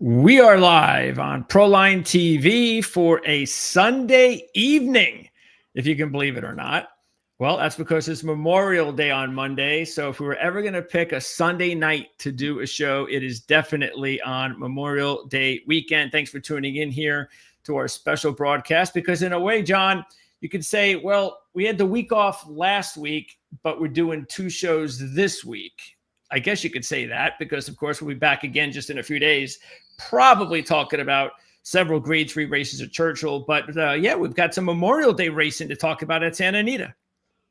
We are live on Proline TV for a Sunday evening, if you can believe it or not. Well, that's because it's Memorial Day on Monday. So if we were ever going to pick a Sunday night to do a show, it is definitely on Memorial Day weekend. Thanks for tuning in here to our special broadcast, because in a way, John, you could say, well, we had the week off last week, but we're doing two shows this week. I guess you could say that because, of course, we'll be back again just in a few days, probably talking about several Grade 3 races at Churchill. But yeah, we've got some Memorial Day racing to talk about at Santa Anita.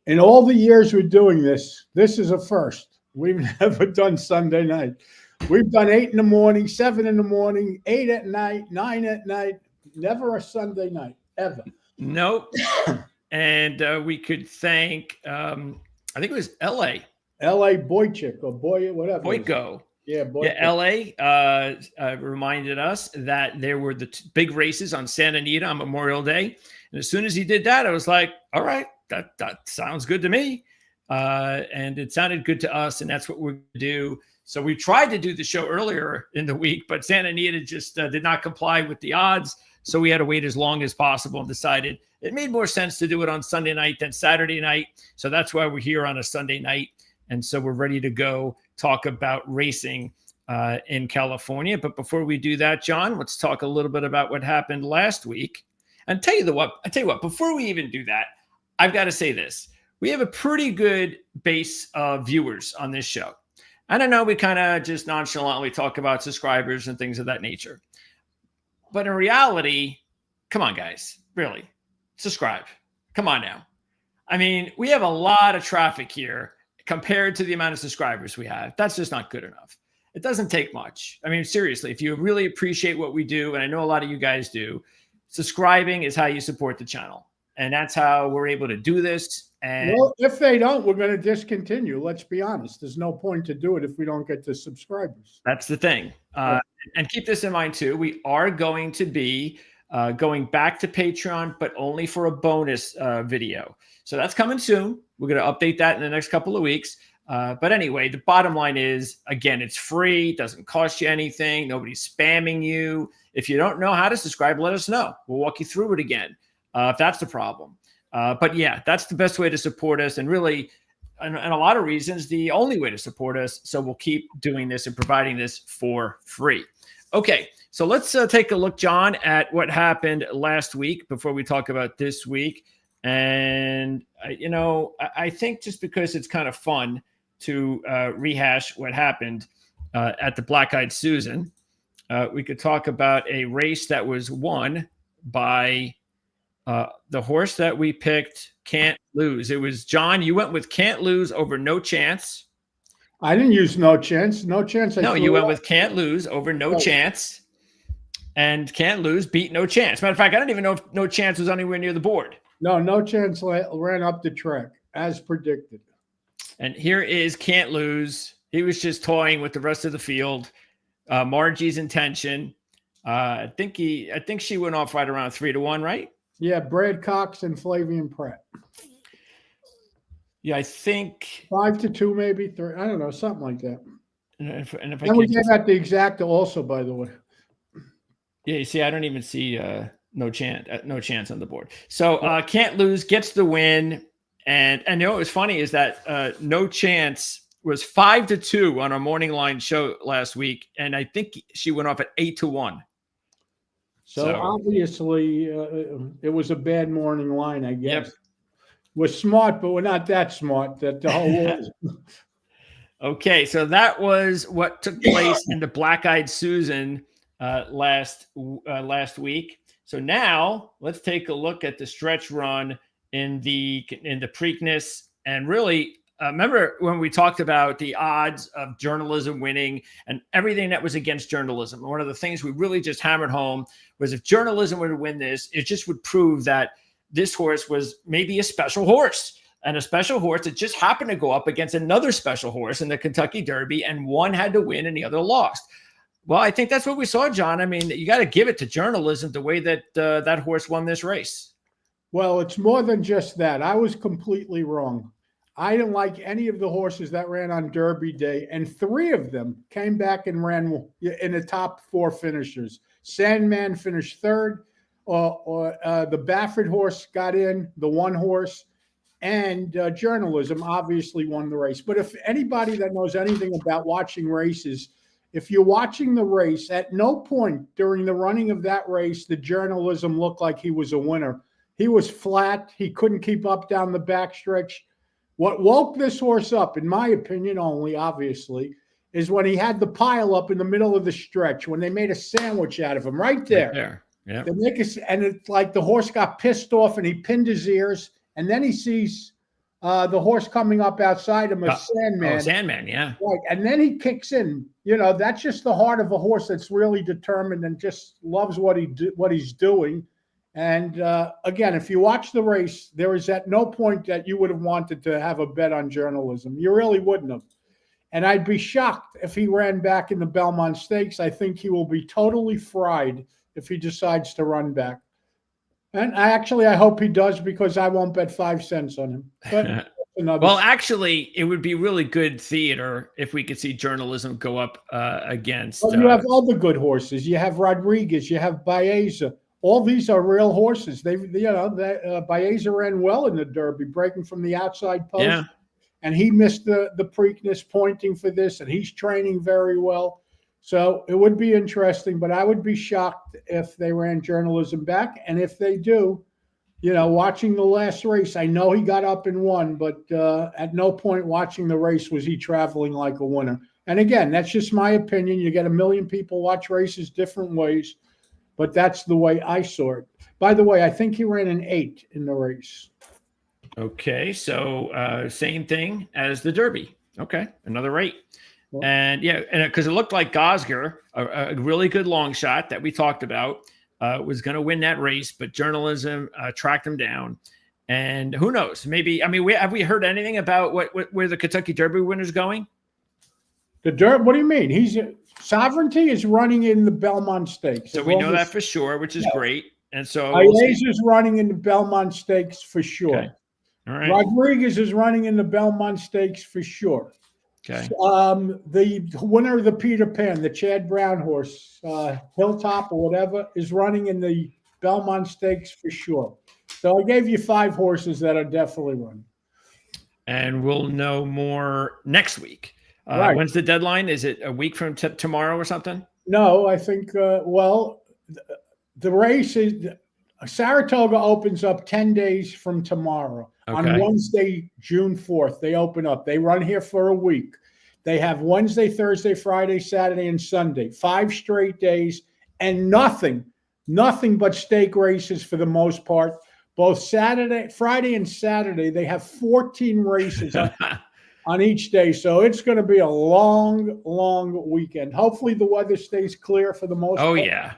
In all the years we're doing this is a first. We've never done Sunday night. We've done 8 in the morning, 7 in the morning, 8 at night, 9 at night. Never a Sunday night, ever. Nope. And we could thank, I think it was L.A. L.A. Boychik or Boy, whatever. Boyko. Yeah, Boyko. Yeah, L.A. Reminded us that there were the big races on Santa Anita on Memorial Day. And as soon as he did that, I was like, all right, that sounds good to me. And it sounded good to us, and that's what we're going to do. So we tried to do the show earlier in the week, but Santa Anita just did not comply with the odds. So we had to wait as long as possible and decided it made more sense to do it on Sunday night than Saturday night. So that's why we're here on a Sunday night. And so we're ready to go talk about racing in California. But before we do that, John, let's talk a little bit about what happened last week. And I tell you what, before we even do that, I've got to say this. We have a pretty good base of viewers on this show. And I know we kind of just nonchalantly talk about subscribers and things of that nature. But in reality, come on, guys, really, subscribe. Come on now. I mean, we have a lot of traffic here compared to the amount of subscribers we have. That's just not good enough. It doesn't take much. I mean, seriously, if you really appreciate what we do, and I know a lot of you guys do, subscribing is how you support the channel. And that's how we're able to do this. And well, if they don't, we're going to discontinue. Let's be honest. There's no point to do it if we don't get the subscribers. That's the thing. And keep this in mind, too. We are going to be going back to Patreon, but only for a bonus video. So that's coming soon. We're going to update that in the next couple of weeks. But anyway, the bottom line is, again, it's free. It doesn't cost you anything. Nobody's spamming you. If you don't know how to subscribe, let us know. We'll walk you through it again if that's the problem. But yeah, that's the best way to support us. And really, and a lot of reasons, the only way to support us. So we'll keep doing this and providing this for free. Okay, so let's take a look, John, at what happened last week before we talk about this week. And, I think just because it's kind of fun to rehash what happened at the Black Eyed Susan, we could talk about a race that was won by the horse that we picked, Can't Lose. It was, John, you went with Can't Lose over No Chance. I didn't use No Chance. No Chance. No, you went with Can't Lose over No Chance. And Can't Lose beat No Chance. Matter of fact, I don't even know if No Chance was anywhere near the board. No Chance ran up the track, as predicted. And here is Can't Lose. He was just toying with the rest of the field. Margie's Intention. I think she went off right around 3-1, right? Yeah, Brad Cox and Flavian Pratt. Yeah, I think 5-2, maybe 3. I don't know, something like that. And we gave out the exact also, by the way. Yeah, you see, I don't even see no chance on the board. So Can't Lose gets the win, and you know what was funny is that No Chance was 5-2 on our morning line show last week, and I think she went off at 8-1. So obviously, it was a bad morning line, I guess. Yep. We're smart, but we're not that smart. That the whole world. Okay, so that was what took place in the Black Eyed Susan last week. So now let's take a look at the stretch run in the Preakness, and really. Remember when we talked about the odds of journalism winning and everything that was against journalism? One of the things we really just hammered home was if journalism were to win this, it just would prove that this horse was maybe a special horse, and a special horse that just happened to go up against another special horse in the Kentucky Derby, and one had to win and the other lost. Well, I think that's what we saw, John. I mean, you got to give it to journalism the way that that horse won this race. Well, it's more than just that. I was completely wrong. I didn't like any of the horses that ran on Derby Day, and 3 of them came back and ran in the top 4 finishers. Sandman finished 3rd, the Baffert horse got in, the 1 horse, and Journalism obviously won the race. But if anybody that knows anything about watching races, if you're watching the race, at no point during the running of that race did Journalism look like he was a winner. He was flat. He couldn't keep up down the backstretch. What woke this horse up, in my opinion only, obviously, is when he had the pile up in the middle of the stretch, when they made a sandwich out of him right there. Right there. Yeah. And it's like the horse got pissed off and he pinned his ears. And then he sees the horse coming up outside him, a Sandman. Oh, Sandman, yeah. Right. And then he kicks in. You know, that's just the heart of a horse that's really determined and just loves what he's doing. And again, if you watch the race, there is at no point that you would have wanted to have a bet on Journalism. You really wouldn't have. And I'd be shocked if he ran back in the Belmont Stakes. I think he will be totally fried if he decides to run back. And I hope he does, because I won't bet 5 cents on him. But well, actually, it would be really good theater if we could see Journalism go up against. Well, you have other good horses. You have Rodriguez. You have Baeza. All these are real horses. Baeza ran well in the Derby, breaking from the outside post. Yeah. And he missed the Preakness pointing for this, and he's training very well. So it would be interesting, but I would be shocked if they ran Journalism back. And if they do, watching the last race, I know he got up and won, but at no point watching the race was he traveling like a winner. And again, that's just my opinion. You get 1 million people watch races different ways, but that's the way I saw it. By the way, I think he ran an 8 in the race. Okay, so same thing as the Derby. Okay, another 8. And yeah, and because it looked like Gosger, a really good long shot that we talked about, was going to win that race, but Journalism tracked him down. And who knows? Maybe, have we heard anything about where the Kentucky Derby winner's going? The Derby? What do you mean? Sovereignty is running in the Belmont Stakes. So we know that for sure, which is great. And so Baeza's running in the Belmont Stakes for sure. Okay. All right. Rodriguez is running in the Belmont Stakes for sure. Okay. The winner of the Peter Pan, the Chad Brown horse, Hilltop or whatever, is running in the Belmont Stakes for sure. So I gave you 5 horses that are definitely running. And we'll know more next week. Right. When's the deadline? Is it a week from tomorrow or something? No, I think, the race is Saratoga opens up 10 days from tomorrow. Okay. On Wednesday, June 4th, they open up. They run here for a week. They have Wednesday, Thursday, Friday, Saturday, and Sunday, 5 straight days, and nothing but stake races for the most part. Both Friday and Saturday, they have 14 races on each day. So it's going to be a long, long weekend. Hopefully the weather stays clear for the most part. Oh, yeah.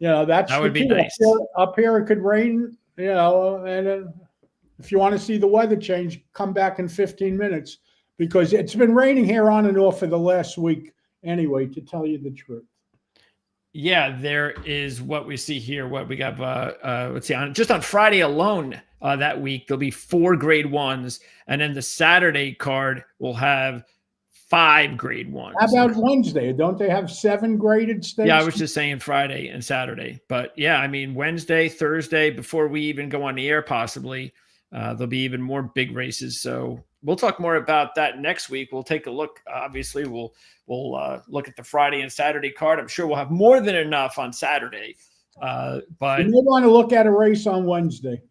That would be nice. Up here, it could rain, and if you want to see the weather change, come back in 15 minutes, because it's been raining here on and off for the last week anyway, to tell you the truth. Yeah, there is what we see here. What we got, let's see, just on Friday alone that week, there'll be 4 grade 1s. And then the Saturday card will have 5 grade 1s. How about Wednesday? Don't they have 7 graded stakes? Yeah, I was just saying Friday and Saturday. But yeah, Wednesday, Thursday, before we even go on the air, possibly, there'll be even more big races. So we'll talk more about that next week. We'll take a look. Obviously, we'll look at the Friday and Saturday card. I'm sure we'll have more than enough on Saturday. But you may want to look at a race on Wednesday.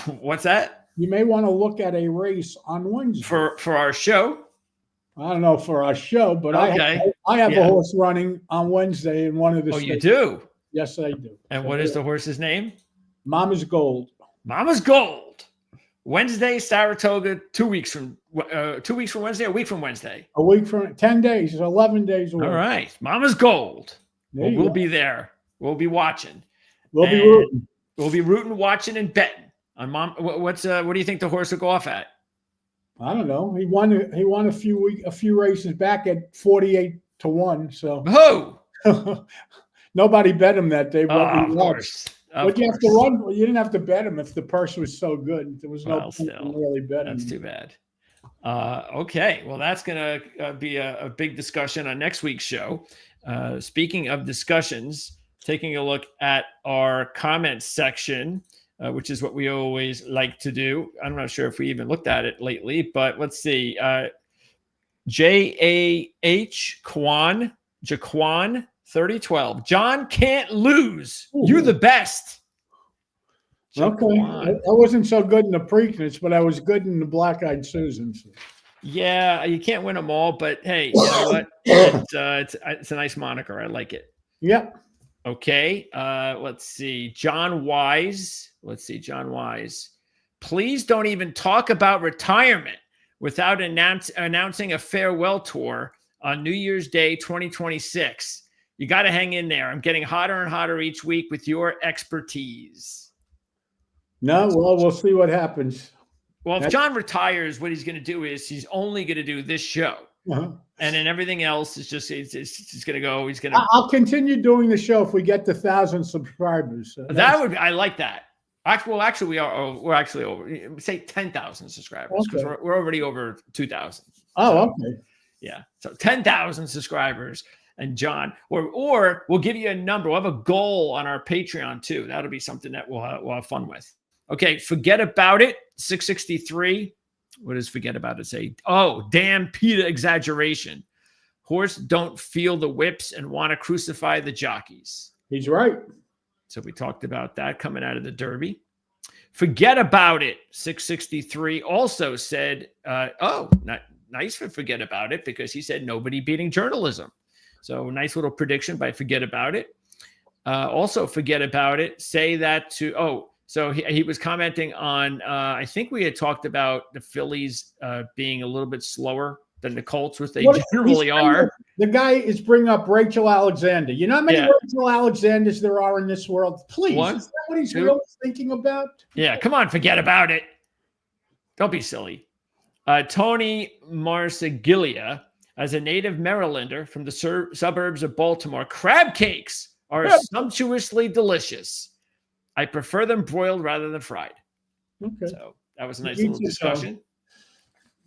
What's that? You may want to look at a race on Wednesday for our show. I don't know for our show, but okay. I have a horse running on Wednesday in one of the states. You do? Yes, I do. And what is the horse's name? Mama's Gold. Mama's Gold. Wednesday, Saratoga, 2 weeks from 2 weeks from Wednesday, a week from Wednesday. A week from 10 days, 11 days away. All right. Mama's Gold. We'll be there. We'll be watching. We'll be rooting. We'll be rooting, watching, and betting on Mom. What do you think the horse will go off at? I don't know. He won a few races back at 48-1. So who? Nobody bet him that day. Of course. But you have to run. You didn't have to bet him if the purse was so good. There was no point in really betting. That's too bad. Okay, well, that's going to be a big discussion on next week's show. Speaking of discussions, taking a look at our comments section, which is what we always like to do. I'm not sure if we even looked at it lately, but let's see. J.A.H. Jaquan 3012. John can't lose. Ooh. You're the best. Okay. I wasn't so good in the Preakness, but I was good in the Black-Eyed Susans. Yeah, you can't win them all, but hey, you know what? It's a nice moniker. I like it. Yep. Okay. Let's see. John Wise. Please don't even talk about retirement without announcing a farewell tour on New Year's Day 2026. You got to hang in there. I'm getting hotter and hotter each week with your expertise. No, well, we'll see what happens. Well, if John retires, what he's going to do is he's only going to do this show. And then everything else is just going to go. He's going to. I'll continue doing the show if we get to 1,000 subscribers. I like that. Actually, we're actually over. Say 10,000 subscribers because we're already over 2,000. Oh, okay. Yeah, so 10,000 subscribers, and John, or we'll give you a number. We'll have a goal on our Patreon too. That'll be something that we'll have fun with. Okay, forget about it. 663. What does forget about it say? Oh, damn PETA exaggeration. Horse don't feel the whips and want to crucify the jockeys. He's right. So we talked about that coming out of the Derby. Forget about it. 663 also said, nice for forget about it, because he said nobody beating journalism. So nice little prediction by forget about it. Also forget about it. Say that to, so he was commenting on, I think we had talked about the Phillies being a little bit slower than the Colts, which they generally are. The guy is bringing up Rachel Alexander. You know how many Rachel Alexanders there are in this world? Please, is that what he's really thinking about? Yeah, come on, forget about it. Don't be silly. Tony Marsiglia, as a native Marylander from the suburbs of Baltimore, crab cakes are sumptuously delicious. I prefer them broiled rather than fried. Okay. So that was a nice little discussion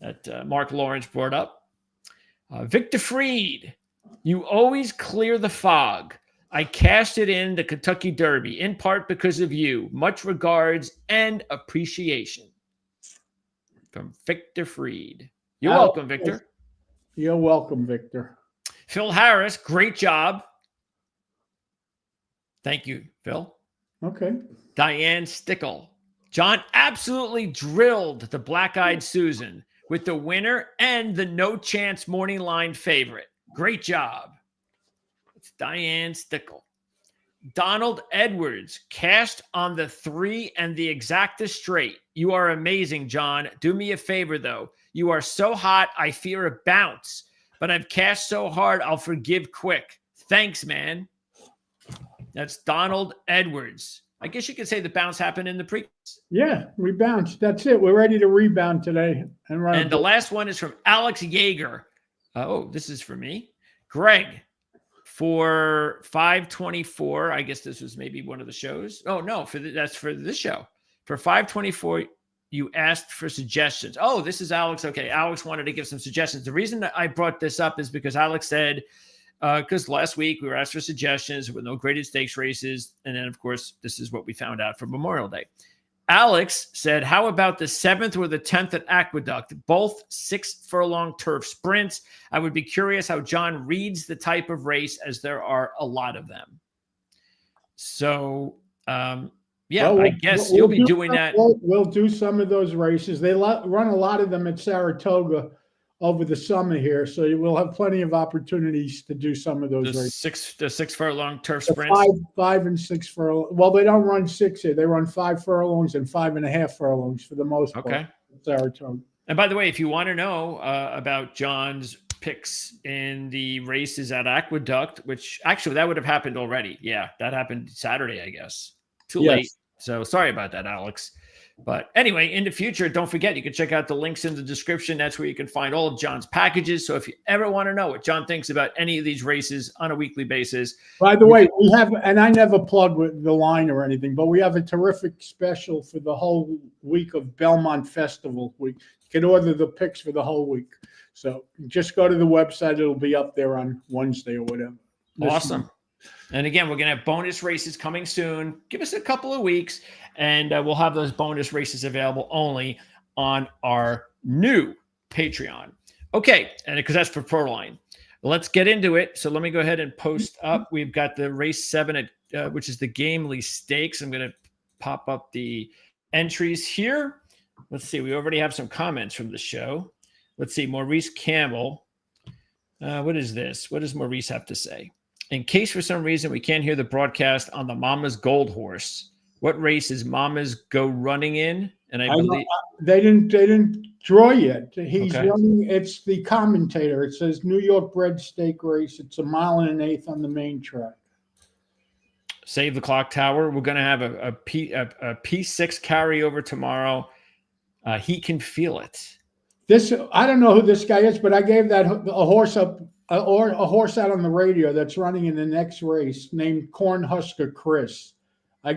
that Mark Lawrence brought up. Victor Freed, you always clear the fog. I cashed it in the Kentucky Derby, in part because of you. Much regards and appreciation. From Victor Freed. You're welcome, Victor. You're welcome, Victor. Phil Harris, great job. Thank you, Phil. Okay. Diane Stickle. John absolutely drilled the Black-Eyed Susan with the winner and the no chance morning line favorite. Great job. It's Diane Stickle. Donald Edwards cashed on the 3 and the exacta straight. You are amazing, John. Do me a favor, though. You are so hot, I fear a bounce. But I've cashed so hard, I'll forgive quick. Thanks, man. That's Donald Edwards. I guess you could say the bounce happened in the pre. Yeah, we bounced. That's it. We're ready to rebound today. And the last one is from Alex Yeager. Oh, this is for me. Greg, for 524, I guess this was maybe one of the shows. Oh, no, that's for this show. For 524, you asked for suggestions. Oh, this is Alex. Okay, Alex wanted to give some suggestions. The reason that I brought this up is because Alex said, because last week we were asked for suggestions with no graded stakes races. And then, of course, this is what we found out for Memorial Day. Alex said, how about the 7th or the 10th at Aqueduct? Both 6-furlong turf sprints. I would be curious how John reads the type of race, as there are a lot of them. So, I guess you'll be doing that. We'll do some of those races. They run a lot of them at Saratoga over the summer here, so you will have plenty of opportunities to do some of those races. The 6-furlong turf sprints. 5 and 6 furlongs. Well, they don't run 6 here. They run 5 furlongs and 5.5 furlongs for the most part. Okay. Saratoga. And by the way, if you want to know about John's picks in the races at Aqueduct, which actually that would have happened already. Yeah, that happened Saturday, I guess. Too late. So sorry about that, Alex. But anyway, in the future, don't forget, you can check out the links in the description. That's where you can find all of Jon's packages. So if you ever want to know what Jon thinks about any of these races on a weekly basis. By the way, we have, and I never plug with the line or anything, but we have a terrific special for the whole week of Belmont Festival week. You can order the picks for the whole week. So just go to the website. It'll be up there on Wednesday or whatever. Awesome. And again, we're going to have bonus races coming soon. Give us a couple of weeks, and we'll have those bonus races available only on our new Patreon. Okay, and because that's for Proline. Let's get into it. So let me go ahead and post up. We've got the race 7, which is the Gamely Stakes. I'm going to pop up the entries here. Let's see. We already have some comments from the show. Let's see. Maurice Campbell. What is this? What does Maurice have to say? In case for some reason we can't hear the broadcast on the Mama's Gold Horse, what race is Mama's Go running in? And I believe they didn't draw yet. He's running. It's the commentator. It says New York bred stake race. It's 1.1 miles on the main track. Save the Clock Tower. We're going to have a P6 carryover tomorrow. He can feel it. I don't know who this guy is, but I gave that a horse up. A horse out on the radio that's running in the next race named Cornhusker Chris.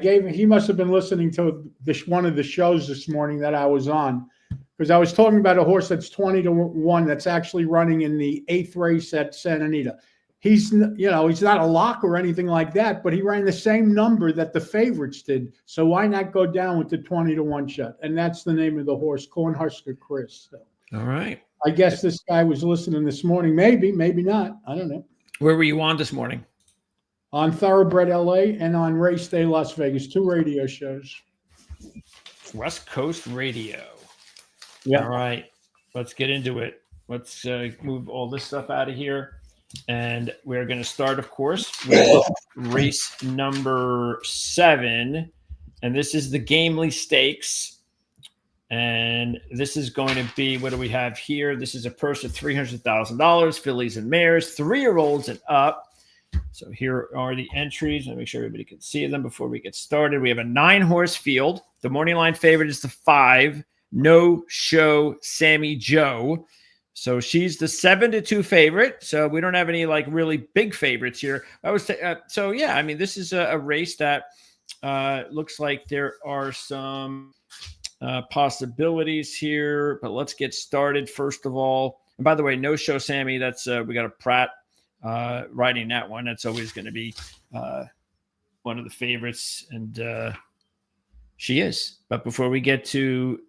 He must have been listening to one of the shows this morning that I was on, because I was talking about a horse that's 20-1 that's actually running in the 8th race at Santa Anita. He's not a lock or anything like that, but he ran the same number that the favorites did. So why not go down with the 20-1 shot? And that's the name of the horse, Cornhusker Chris. So. All right. I guess this guy was listening this morning. Maybe not. I don't know. Where were you on this morning? On Thoroughbred LA and on Race Day Las Vegas, 2 radio shows. West Coast Radio. Yeah. All right. Let's get into it. Let's move all this stuff out of here. And we're going to start, of course, with race number 7. And this is the Gamely Stakes. And this is going to be, what do we have here? This is a purse of $300,000, fillies and mares, 3-year-olds and up. So here are the entries. Let me make sure everybody can see them before we get started. We have a 9-horse field. The morning line favorite is the 5, No Show Sammy Joe. So she's the 7-2 favorite. So we don't have any really big favorites here. I would say, so yeah, I mean, this is a race that looks like there are some possibilities here, but let's get started first of all. And by the way, No Show Sammy, that's we got a Pratt riding that one. That's always going to be one of the favorites, and she is. But before we get to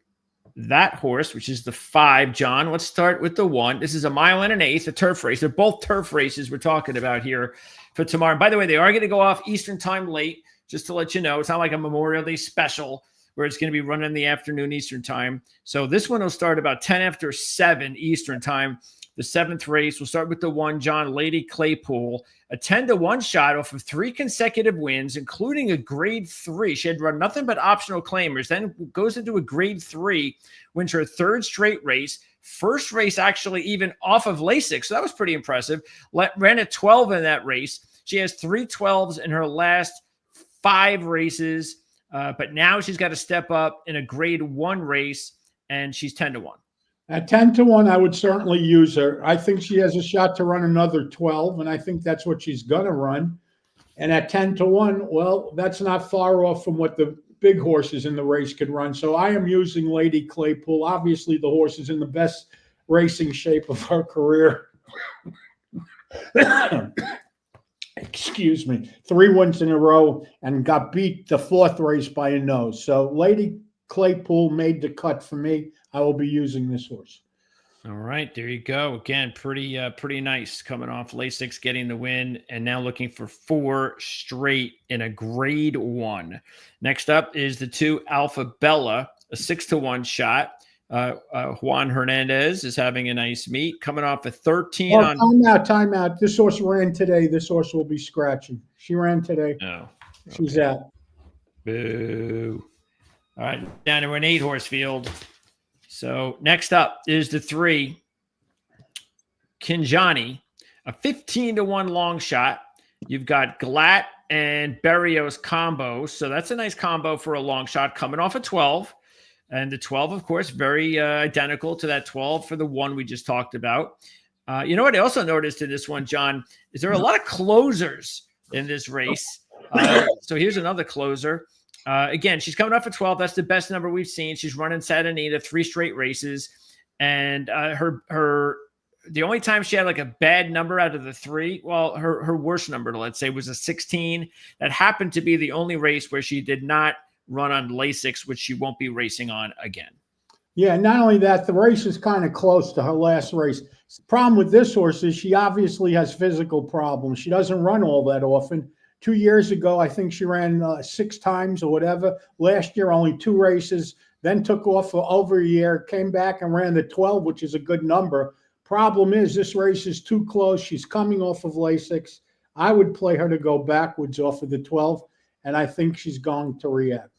that horse, which is the 5, Jon, let's start with the 1. This is 1 1/8 miles, a turf race. They're both turf races we're talking about here for tomorrow. And by the way, they are going to go off Eastern time late, just to let you know. It's not like a Memorial Day special where it's going to be running in the afternoon Eastern time. So this one will start about 10 after 7 Eastern time. The 7th race, we'll start with the 1, Jon, Lady Claypool, a 10-1 shot off of 3 consecutive wins, including a grade 3. She had run nothing but optional claimers, then goes into a grade 3, wins her 3rd straight race. First race actually even off of Lasix, so that was pretty impressive. Ran at 12 in that race. She has 3 12s in her last 5 races. But now she's got to step up in a grade 1 race, and she's 10-1. At 10-1, I would certainly use her. I think she has a shot to run another 12, and I think that's what she's going to run. And at 10-1, well, that's not far off from what the big horses in the race could run. So I am using Lady Claypool. Obviously, the horse is in the best racing shape of her career. Excuse me, 3 wins in a row and got beat the 4th race by a nose. So Lady Claypool made the cut for me. I will be using this horse. All right, there you go. Again, pretty nice coming off Lasix, getting the win, and now looking for 4 straight in a grade 1. Next up is the 2 Alpha Bella, a 6-1 shot. Juan Hernandez is having a nice meet, coming off a 13 on. Timeout. This horse ran today. This horse will be scratching. She ran today. Oh, okay. She's out. Boo. All right, down to an 8-horse field. So next up is the 3 Kinjani, a 15-1 long shot. You've got Glatt and Berrios combo. So that's a nice combo for a long shot coming off a 12. And the 12, of course, very identical to that 12 for the one we just talked about. You know what I also noticed in this one, John, is there are a lot of closers in this race. So here's another closer. Again, she's coming off a 12. That's the best number we've seen. She's running Santa Anita 3 straight races. And the only time she had like a bad number out of the 3, well, her worst number, let's say, was a 16. That happened to be the only race where she did not run on Lasix, which she won't be racing on again. Yeah, not only that, the race is kind of close to her last race. The problem with this horse is she obviously has physical problems. She doesn't run all that often. 2 years ago, I think she ran 6 times or whatever. Last year, only 2 races, then took off for over a year, came back and ran the 12, which is a good number. Problem is, this race is too close. She's coming off of Lasix. I would play her to go backwards off of the 12, and I think she's going to react.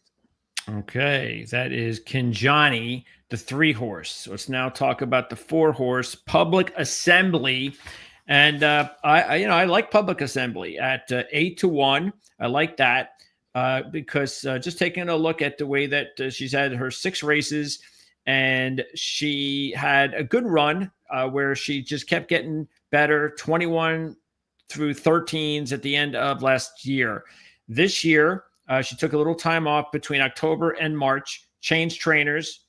Okay, that is Kinjani, the 3 horse. So let's now talk about the 4 horse, Public Assembly. And I like Public Assembly at 8-1. I like that because just taking a look at the way that she's had her 6 races, and she had a good run where she just kept getting better, 21 through 13s at the end of last year. This year, she took a little time off between October and March, changed trainers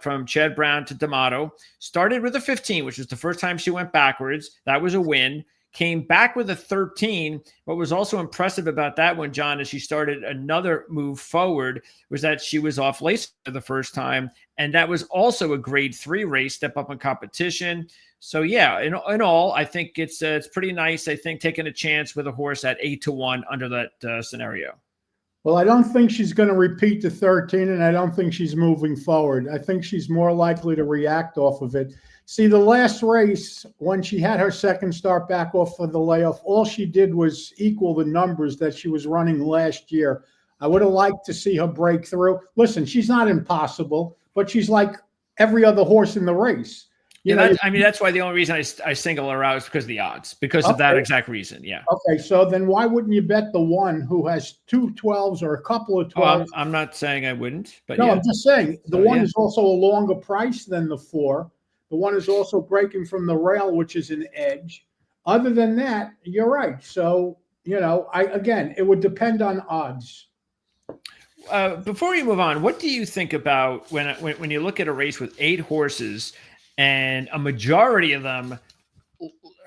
from Chad Brown to D'Amato, started with a 15, which was the first time she went backwards. That was a win. Came back with a 13. What was also impressive about that one, John, is she started another move forward, was that she was off Lasix for the first time. And that was also a grade 3 race, step up in competition. So, yeah, in all, I think it's pretty nice, I think, taking a chance with a horse at 8-1 under that scenario. Well, I don't think she's going to repeat the 13, and I don't think she's moving forward. I think she's more likely to react off of it. See, the last race, when she had her second start back off of the layoff, all she did was equal the numbers that she was running last year. I would have liked to see her break through. Listen, she's not impossible, but she's like every other horse in the race. That's why the only reason I single her out is because of the odds, because of that exact reason. Yeah. Okay, so then why wouldn't you bet the one who has 2 12s or a couple of 12s? I'm not saying I wouldn't, but no, yeah. I'm just saying the one is also a longer price than the 4. The one is also breaking from the rail, which is an edge. Other than that, you're right. So, it would depend on odds. Before you move on, what do you think about when you look at a race with 8 horses and a majority of them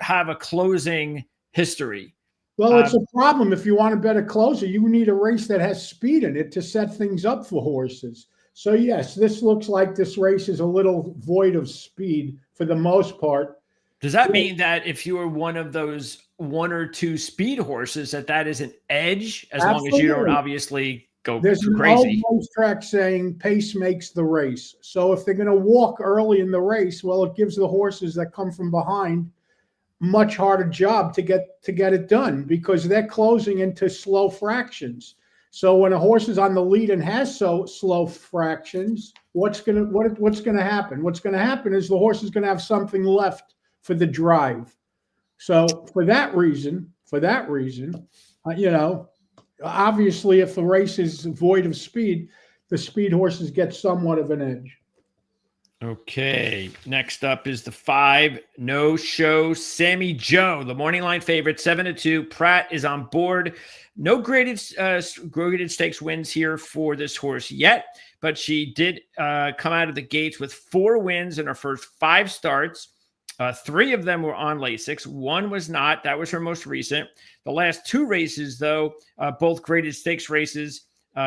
have a closing history? Well, it's a problem. If you want to bet a closer, you need a race that has speed in it to set things up for horses. So, yes, this looks like this race is a little void of speed for the most part. Does that mean that if you are one of those 1 or 2 speed horses, that is an edge, as long as you don't obviously go There's crazy? an old racetrack saying pace makes the race. So if they're going to walk early in the race, well, it gives the horses that come from behind much harder job to get it done because they're closing into slow fractions. So when a horse is on the lead and has so slow fractions, what's going to happen? What's going to happen is the horse is going to have something left for the drive. So for that reason, obviously if the race is void of speed, the speed horses get somewhat of an edge. Okay, next up is the 5 no-show Sammy Joe, the morning line favorite, 7-2. Pratt is on board. No graded stakes wins here for this horse yet, but she did come out of the gates with 4 wins in her first 5 starts. 3 of them were on Lasix. 1 was not. That was her most recent. The last 2 races, though, both graded stakes races.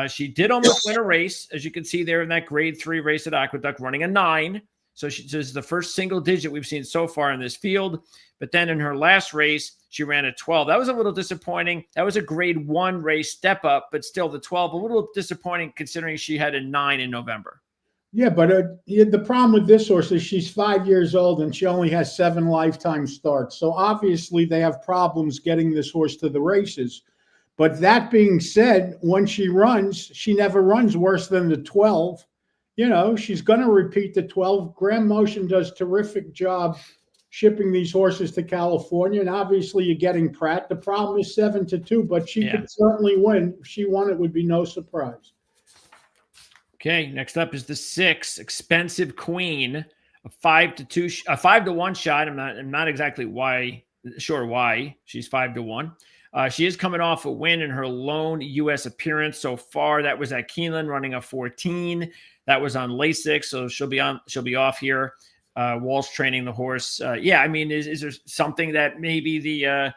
She did almost win a race, as you can see there in that grade 3 race at Aqueduct, running a 9. So this is the first single digit we've seen so far in this field. But then in her last race, she ran a 12. That was a little disappointing. That was a grade 1 race step up, but still the 12, a little disappointing considering she had a 9 in November. Yeah, but the problem with this horse is she's 5 years old and she only has 7 lifetime starts. So obviously they have problems getting this horse to the races. But that being said, when she runs, she never runs worse than the 12. She's going to repeat the 12. Graham Motion does a terrific job shipping these horses to California. And obviously you're getting Pratt. The problem is 7-2, but she could certainly win. If she won, it would be no surprise. Okay, next up is the 6, Expensive Queen, a 5-1 shot. I'm not exactly sure why she's 5-1. She is coming off a win in her lone U.S. appearance so far. That was at Keeneland, running a 14. That was on Lasix, so she'll be off here. Walsh training the horse. Yeah, I mean, is there something that maybe the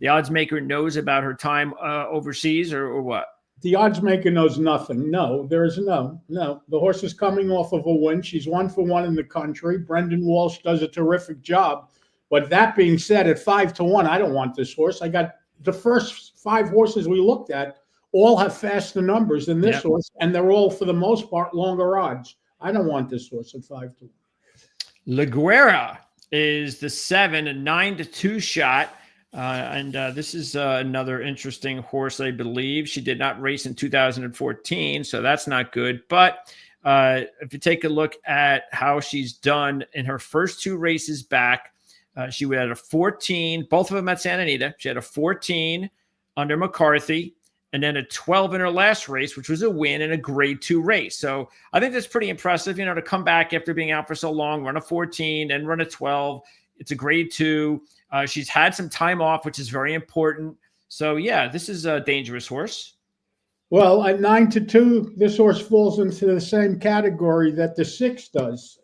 odds maker knows about her time overseas, or what? The odds maker knows nothing. No, there is no. The horse is coming off of a win. She's 1-for-1 in the country. Brendan Walsh does a terrific job. But that being said, at 5-1, I don't want this horse. I got the first 5 horses we looked at all have faster numbers than this horse, and they're all, for the most part, longer odds. I don't want this horse at 5-1. La Guerra is the 7, a 9-2 shot. This is another interesting horse, I believe. She did not race in 2014, so that's not good. But if you take a look at how she's done in her first 2 races back, she had a 14, both of them at Santa Anita. She had a 14 under McCarthy, and then a 12 in her last race, which was a win in a grade 2 race. So I think that's pretty impressive, to come back after being out for so long, run a 14 and run a 12. It's a grade 2. She's had some time off, which is very important. So, yeah, this is a dangerous horse. Well, at 9-2, this horse falls into the same category that the 6 does.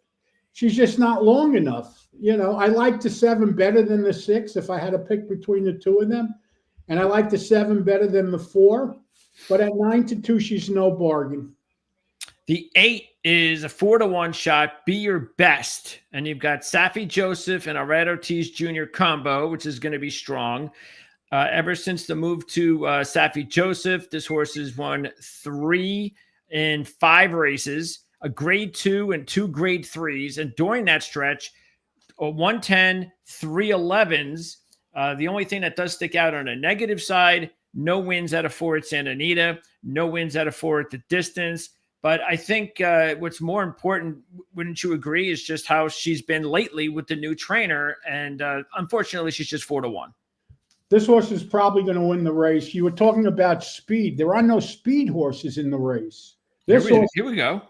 She's just not long enough. I like the 7 better than the 6 if I had to pick between the 2 of them. And I like the 7 better than the 4. But at 9-2, she's no bargain. The 8 is a 4-1 shot. Be Your Best. And you've got Safi Joseph and Arad Ortiz Jr. combo, which is going to be strong. Ever since the move to Safi Joseph, this horse has won 3 in 5 races, a grade 2 and 2 grade 3s. And during that stretch, a 110, 3 11s. The only thing that does stick out on a negative side, no wins out of 4 at Santa Anita, no wins out of 4 at the distance. But I think what's more important, wouldn't you agree, is just how she's been lately with the new trainer. And unfortunately, she's just 4-1. This horse is probably going to win the race. You were talking about speed. There are no speed horses in the race. Here we go.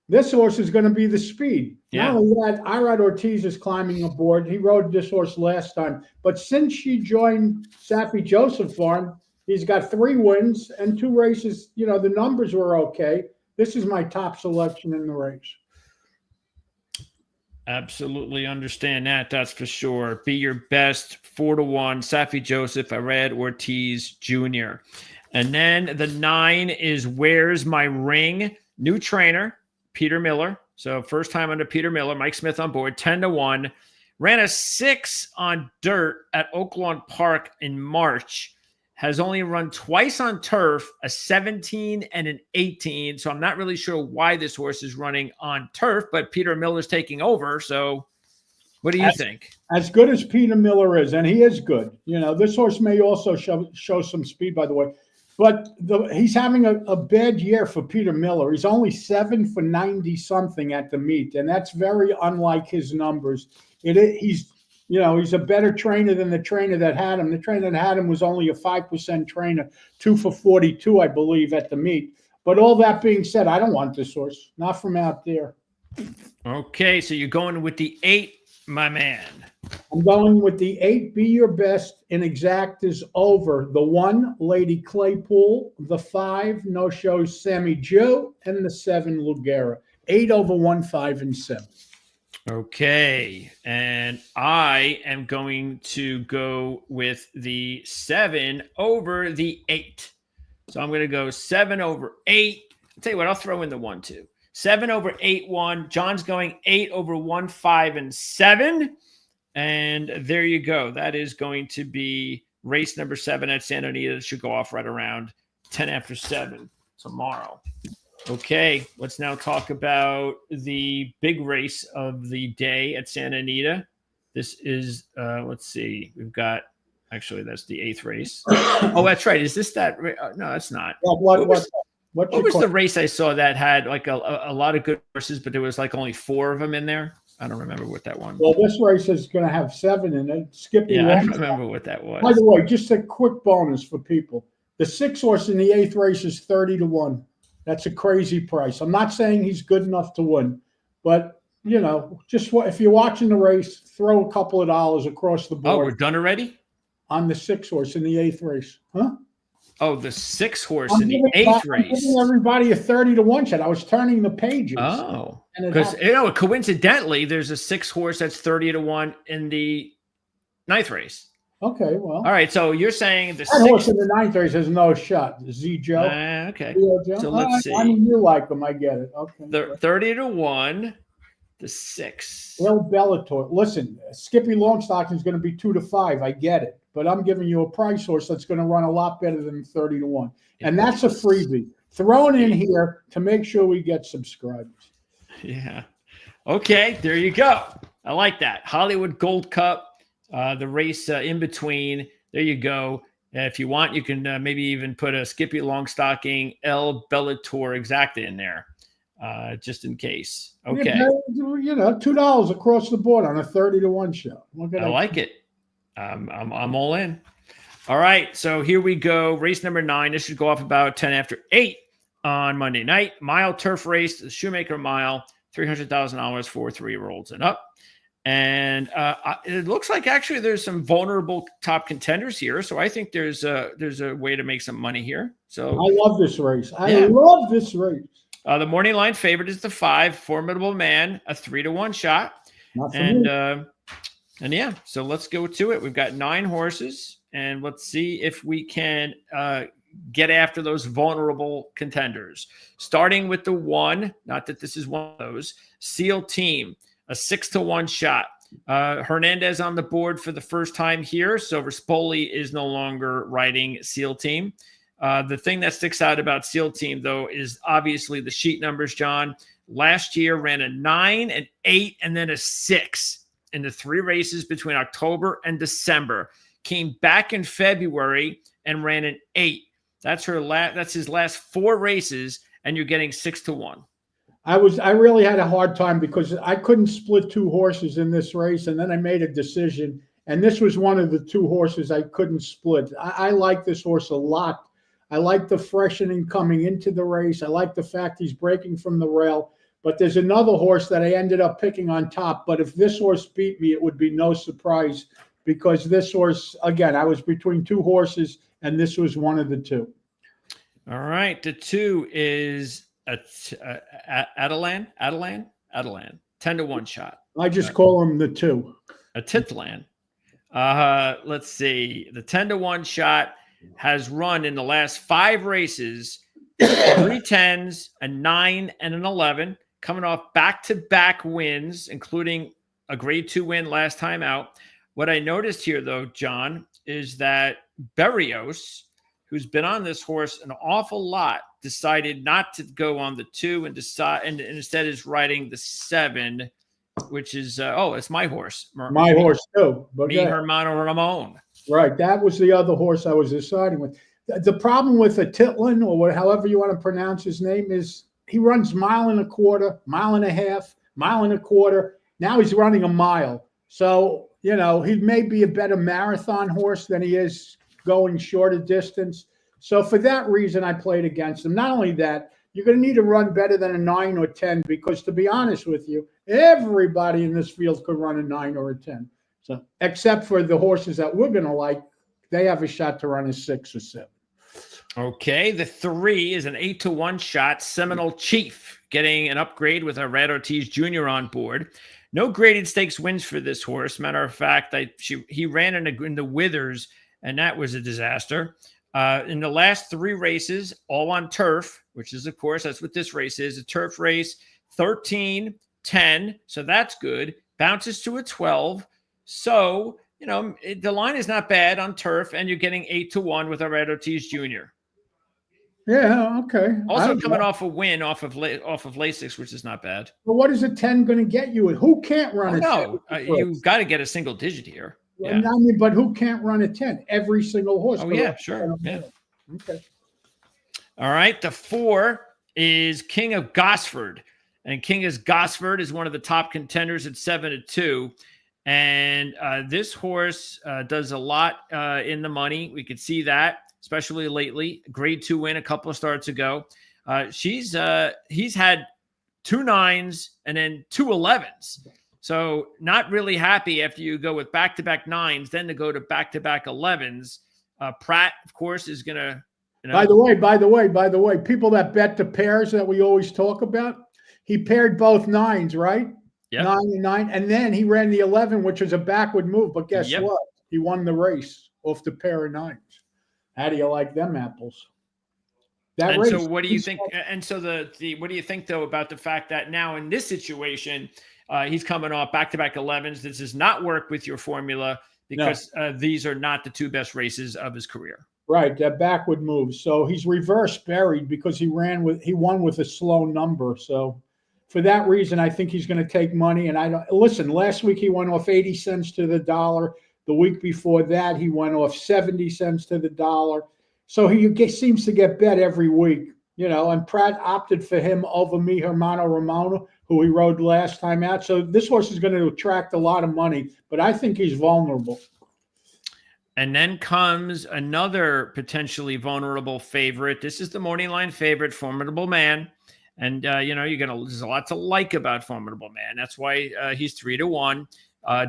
This horse is going to be the speed. Yeah. Not only that, Irad Ortiz is climbing aboard. He rode this horse last time. But since she joined Safi Joseph Farm, he's got 3 wins and 2 races. The numbers were okay. This is my top selection in the race. Absolutely understand that. That's for sure. Be Your Best, 4-1, Safi Joseph, Arad Ortiz Jr. And then the 9 is Where's My Ring? New trainer, Peter Miller. So first time under Peter Miller, Mike Smith on board, 10-1. Ran a 6 on dirt at Oaklawn Park in March. Has only run twice on turf, a 17 and an 18. So I'm not really sure why this horse is running on turf, but Peter Miller's taking over. So what do you think? As good as Peter Miller is, and he is good. This horse may also show some speed, by the way. But he's having a bad year for Peter Miller. He's only 7 for 90-something at the meet, and that's very unlike his numbers. He's a better trainer than the trainer that had him. The trainer that had him was only a 5% trainer, 2 for 42, I believe, at the meet. But all that being said, I don't want this horse, not from out there. Okay, so you're going with the 8, my man. I'm going with the 8, Be Your Best, and exact is over. The 1, Lady Claypool. The 5, No Show Sammy Joe. And the 7, Lugera. 8 over 1, 5, and 7. Okay, and I am going to go with the 7 over the 8. So I'm going to go 7 over 8. I'll tell you what, I'll throw in the 1, too. 7 over 8, 1. John's going 8 over 1, 5, and 7. And there you go. That is going to be race number 7 at Santa Anita. It should go off right around 10 after 7 tomorrow. Okay, let's now talk about the big race of the day at Santa Anita. This is, let's see, we've got, actually, that's the 8th race. Oh, that's right. Is this that? No, that's not. What was the race I saw that had like a lot of good horses, but there was like only 4 of them in there? I don't remember what that one was. Well, this race is going to have 7 in it. Skipping I don't remember what that was. By the way, just a quick bonus for people. The 6 horse in the 8th race is 30-1. That's a crazy price. I'm not saying he's good enough to win, but just if you're watching the race, throw a couple of dollars across the Oh, we're board done already? on the 6 horse in the 8th race. Huh? Oh, the 6 horse in the 8th I'm race. giving everybody a 30-1 shot. I was turning the pages. Oh, And it because happened. coincidentally, there's a 6 horse that's 30-1 in the 9th race. Okay, well. All right, so you're saying the That horse 6th. in the 9th race has no shot. Z Joe. Okay, Joe. so let's see. I mean, you like him. I get it. Okay. The 30-1, the 6. El Bellator. Listen, Skippy Longstockton is going to be 2-5. I get it. But I'm giving you a price horse that's going to run a lot better than 30-1. And that's a freebie. Thrown in here to make sure we get subscribers. Yeah. Okay, there you go. I like that. Hollywood Gold Cup, the race in between. There you go. If you want, you can maybe even put a Skippy Longstocking El Bellator Exacta in there, just in case. Okay. $2 across the board on a 30-1 show. I like it. I'm all in. All right, so here we go. Race number 9. This should go off about 10 after 8 on Monday night. Mile turf race, the Shoemaker Mile, $300,000 for 3-year-olds and up. And it looks like actually there's some vulnerable top contenders here. So I think there's a way to make some money here. So I love this race. I love this race. The morning line favorite is the 5, Formidable Man, a 3-1 shot. Not for me. And yeah, so let's go to it. We've got 9 horses, and let's see if we can get after those vulnerable contenders. Starting with the 1, not that this is one of those, Seal Team, a 6-1 shot. Hernandez on the board for the first time here, so Rispoli is no longer riding Seal Team. The thing that sticks out about Seal Team, though, is obviously the sheet numbers, John. Last year ran a 9, an 8, and then a 6 in the 3 races between October and December. Came back in February and ran an 8. That's his last 4 races, and you're getting 6-1. I really had a hard time because I couldn't split 2 horses in this race, and then I made a decision, and this was one of the 2 horses I couldn't split. I like this horse a lot. I like the freshening coming into the race. I like the fact he's breaking from the rail. But there's another horse that I ended up picking on top. But if this horse beat me, it would be no surprise because this horse, again, I was between 2 horses, and this was one of the 2. All right. The 2 is Adelan, 10-1 shot. I just call him the 2. A Titlan. Let's see. The 10-1 shot has run in the last 5 races 3 10s, a 9, and an 11, coming off back-to-back wins, including a grade 2 win last time out. What I noticed here, though, John, is that Berrios, who's been on this horse an awful lot, decided not to go on the 2 and instead is riding the 7, which is it's my horse. My horse too. Me, Hermano Ramon. Right, that was the other horse I was deciding with. The problem with a Titlin, or however you want to pronounce his name, is he runs 1.25 miles, 1.5 miles, 1.25 miles. Now he's running a mile. So, he may be a better marathon horse than he is going shorter distance. So for that reason, I played against him. Not only that, you're going to need to run better than a 9 or 10 because, to be honest with you, everybody in this field could run a 9 or a 10. So, except for the horses that we're going to like, they have a shot to run a 6 or 7. Okay, the 3 is an 8-1 shot. Seminole Chief getting an upgrade with a Red Ortiz Jr. on board. No graded stakes wins for this horse. Matter of fact, he ran in the Withers, and that was a disaster. In the last 3 races, all on turf, which is, of course, that's what this race is, a turf race, 13, 10, so that's good. Bounces to a 12. So, the line is not bad on turf, and you're getting 8-1 with a Red Ortiz Jr. Yeah, okay. Also coming off a win off of Lasix, which is not bad. But what is a 10 going to get you? Who can't run a 10? No, you've got to get a single digit here. Yeah. I mean, but who can't run a 10? Every single horse. Oh, yeah, sure. Yeah. Okay. All right. The 4 is King of Gosford. And King of Gosford is one of the top contenders at 7-2. And this horse does a lot in the money. We could see that, especially lately. Grade 2 win a couple of starts ago. He's had 2 9s and then 2 11s. So not really happy after you go with back-to-back 9s, then to go to back-to-back 11s. Pratt, of course, is going to, By the way, people that bet the pairs that we always talk about, he paired both 9s, right? Yep. 9 and 9. And then he ran the 11, which was a backward move. But guess Yep. what? He won the race off the pair of 9s. How do you like them apples? That And race, so what do you think? And so what do you think, though, about the fact that now in this situation, he's coming off back-to-back 11s? This does not work with your formula because these are not the 2 best races of his career. Right, that backward move. So he's reverse buried because he won with a slow number. So for that reason, I think he's going to take money. And listen, last week he went off 80 cents to the dollar. The week before that, he went off 70 cents to the dollar. So he seems to get bet every week, and Pratt opted for him over Mi Hermano Ramon, who he rode last time out. So this horse is going to attract a lot of money, but I think he's vulnerable. And then comes another potentially vulnerable favorite. This is the morning line favorite, Formidable Man. And, there's a lot to like about Formidable Man. That's why he's 3-1.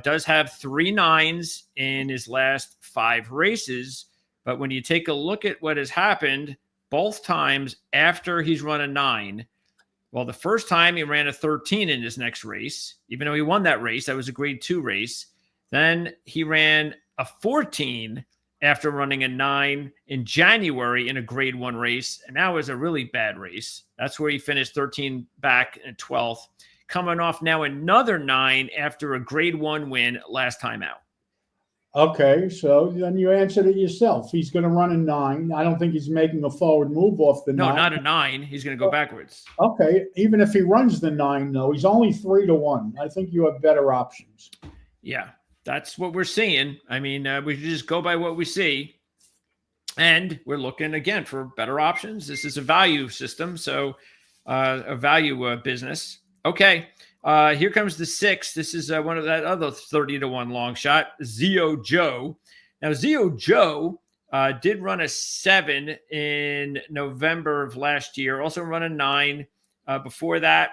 Does have 3 9s in his last 5 races. But when you take a look at what has happened, both times after he's run a 9, well, the first time he ran a 13 in his next race, even though he won that race, that was a grade 2 race. Then he ran a 14 after running a 9 in January in a grade 1 race. And that was a really bad race. That's where he finished 13 back in 12th. Coming off now another 9 after a grade 1 win last time out. Okay, so then you answered it yourself. He's going to run a 9. I don't think he's making a forward move off the 9. No, not a 9. He's going to go backwards. Okay, even if he runs the 9, though, he's only 3-1. I think you have better options. Yeah, that's what we're seeing. I mean, we just go by what we see. And we're looking, again, for better options. This is a value system, so a value business. Okay. Here comes the 6. This is one of that other 30-1 long shot, Zio Joe. Now, Zio Joe did run a 7 in November of last year, also run a 9 before that.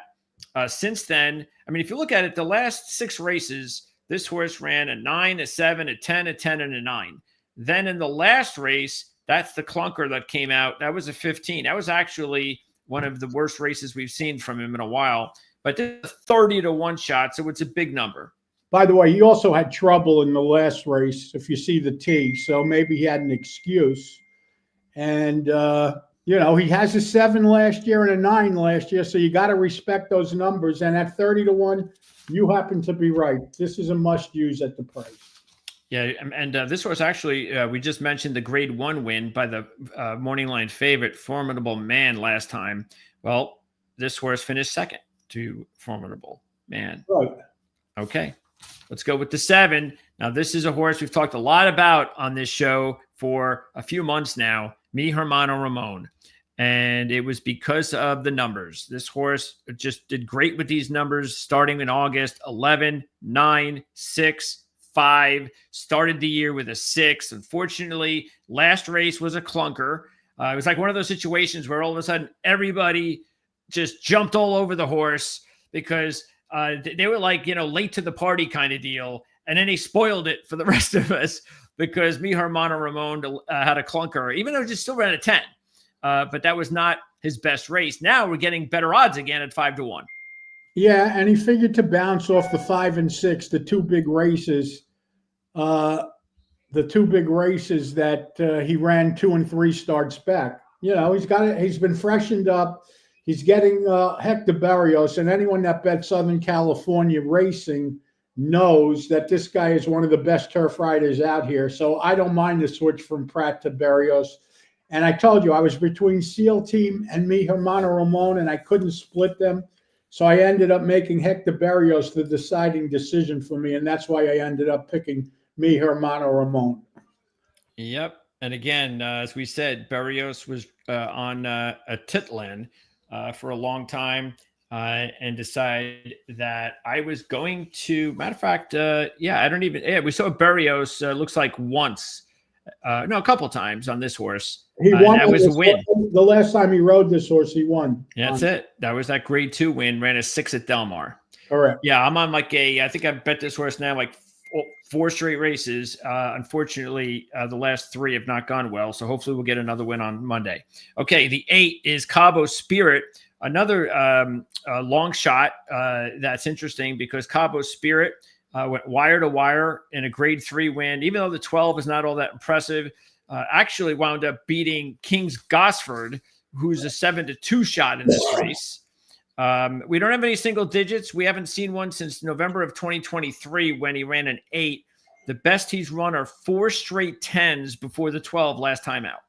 Since then, I mean, if you look at it, the last 6 races, this horse ran a 9, a 7, a 10, a 10, and a 9. Then in the last race, that's the clunker that came out. That was a 15. That was actually one of the worst races we've seen from him in a while. But this is a 30-1 shot, so it's a big number. By the way, he also had trouble in the last race, if you see the T, so maybe he had an excuse. And, he has a 7 last year and a 9 last year, so you got to respect those numbers. And at 30-1, you happen to be right. This is a must-use at the price. Yeah, and this horse actually, we just mentioned the grade 1 win by the morning line favorite, Formidable Man, last time. Well, this horse finished second to Formidable Man. Right. Okay, let's go with the 7. Now, this is a horse we've talked a lot about on this show for a few months now, Mi Hermano Ramon. And it was because of the numbers. This horse just did great with these numbers starting in August, 11, 9, 6, 5, started the year with a 6. Unfortunately, last race was a clunker. It was like one of those situations where all of a sudden everybody just jumped all over the horse because they were like, late to the party kind of deal. And then they spoiled it for the rest of us because Mi Hermano Ramon had a clunker, even though he still ran a 10. But that was not his best race. Now we're getting better odds again at 5-1. Yeah, and he figured to bounce off the 5 and 6, the 2 big races. The 2 big races that he ran 2 and 3 starts back. He's been freshened up. He's getting Hector Berrios, and anyone that bet Southern California racing knows that this guy is one of the best turf riders out here. So I don't mind the switch from Pratt to Berrios. And I told you, I was between Seal Team and Mi Hermano Ramon, and I couldn't split them. So I ended up making Hector Berrios the deciding decision for me, and that's why I ended up picking Mi Hermano Ramon. Yep. And again, as we said, Berrios was on a Titlan for a long time and decided that I was going to, matter of fact, we saw Berrios looks like once No, a couple times on this horse. He won. That was a win. The last time he rode this horse, he won. That's it. That was that grade 2 win. Ran a 6 at Del Mar. Correct. Yeah, I'm on like I think I've bet this horse now like 4 straight races. Unfortunately, the last 3 have not gone well. So hopefully we'll get another win on Monday. Okay, the 8 is Cabo Spirit. Another long shot that's interesting because Cabo Spirit went wire to wire in a grade 3 win. Even though the 12 is not all that impressive, actually wound up beating King's Gosford, who's a 7-2 shot in this race. We don't have any single digits. We haven't seen one since November of 2023 when he ran an 8. The best he's run are 4 straight 10s before the 12 last time out.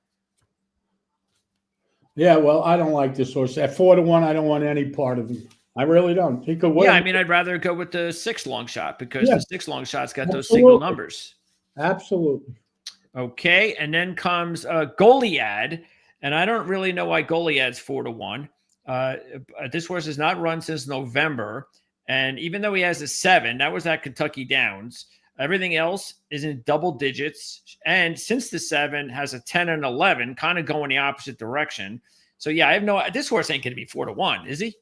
Yeah, well, I don't like this horse. At 4-1, I don't want any part of him. I really don't. He could win. Yeah, I mean, I'd rather go with the 6 long shot because the 6 long shot's got those Absolutely. single numbers. Absolutely. Okay, and then comes Goliad, and I don't really know why Goliad's 4-1. This horse has not run since November, and even though he has a 7, that was at Kentucky Downs. Everything else is in double digits, and since the 7 has a 10 and 11, kind of going the opposite direction. So yeah, I have no. This horse ain't going to be 4-1, is he?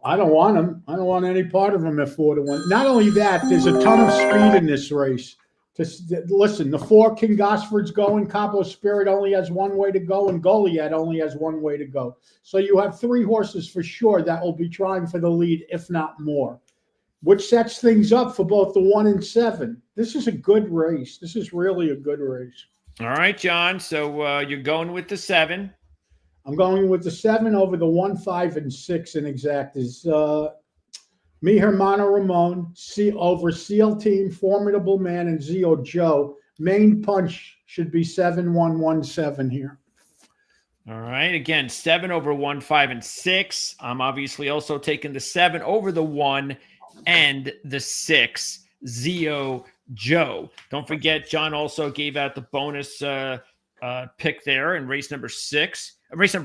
I don't want him. I don't want any part of him at 4-1. Not only that, there's a ton of speed in this race. Listen, the 4 King Gosford's going. Cabo Spirit only has one way to go, and Goliad only has one way to go. So you have 3 horses for sure that will be trying for the lead, if not more, which sets things up for both the 1 and 7. This is a good race. This is really a good race. All right, John. So you're going with the 7. I'm going with the 7 over the 1, 5, and 6 in exact is Mi Hermano Ramon, over Seal Team, Formidable Man, and Zio Joe. Main punch should be 7-1-1-7 here. All right. Again, 7 over 1, 5, and 6. I'm obviously also taking the 7 over the 1 and the 6. Zio Joe. Don't forget, John also gave out the bonus pick there in race number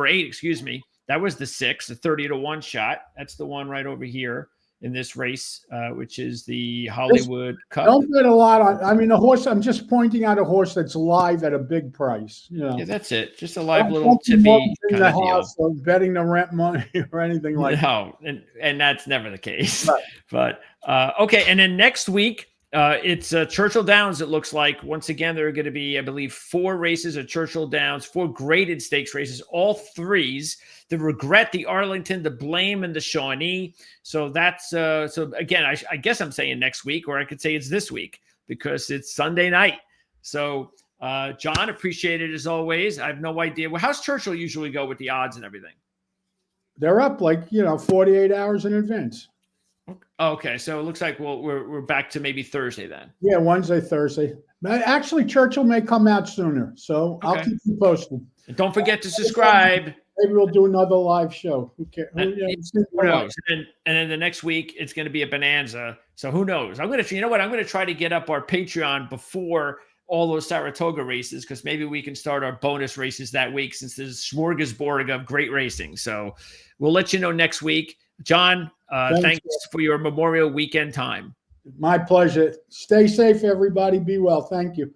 8, excuse me. That was the 6, the 30-1 shot. That's the one right over here in this race, which is the Hollywood Cup. Don't bet a lot on. I mean, the horse. I'm just pointing out a horse that's live at a big price. You know. Yeah, that's it. Just a live little tippy kind of deal. Or betting the rent money or anything like that. No, and that's never the case. Right. But okay, and then next week. It's Churchill Downs, it looks like. Once again, there are going to be, I believe, 4 races at Churchill Downs, 4 graded stakes races, all 3s. The Regret, the Arlington, the Blame, and the Shawnee. So that's, so again, I guess I'm saying next week, or I could say it's this week because it's Sunday night. So, John, appreciate it as always. I have no idea. Well, how's Churchill usually go with the odds and everything? They're up 48 hours in advance. Okay, so it looks like we're back to maybe Thursday then. Yeah, Wednesday, Thursday. Actually, Churchill may come out sooner, so okay. I'll keep you posted. And don't forget to subscribe. Maybe we'll do another live show. Who cares? Who knows? And then the next week it's going to be a bonanza. So who knows? I'm going to try to get up our Patreon before all those Saratoga races because maybe we can start our bonus races that week since there's smorgasbord of great racing. So we'll let you know next week. John, thanks for your Memorial weekend time. My pleasure. Stay safe, everybody. Be well. Thank you.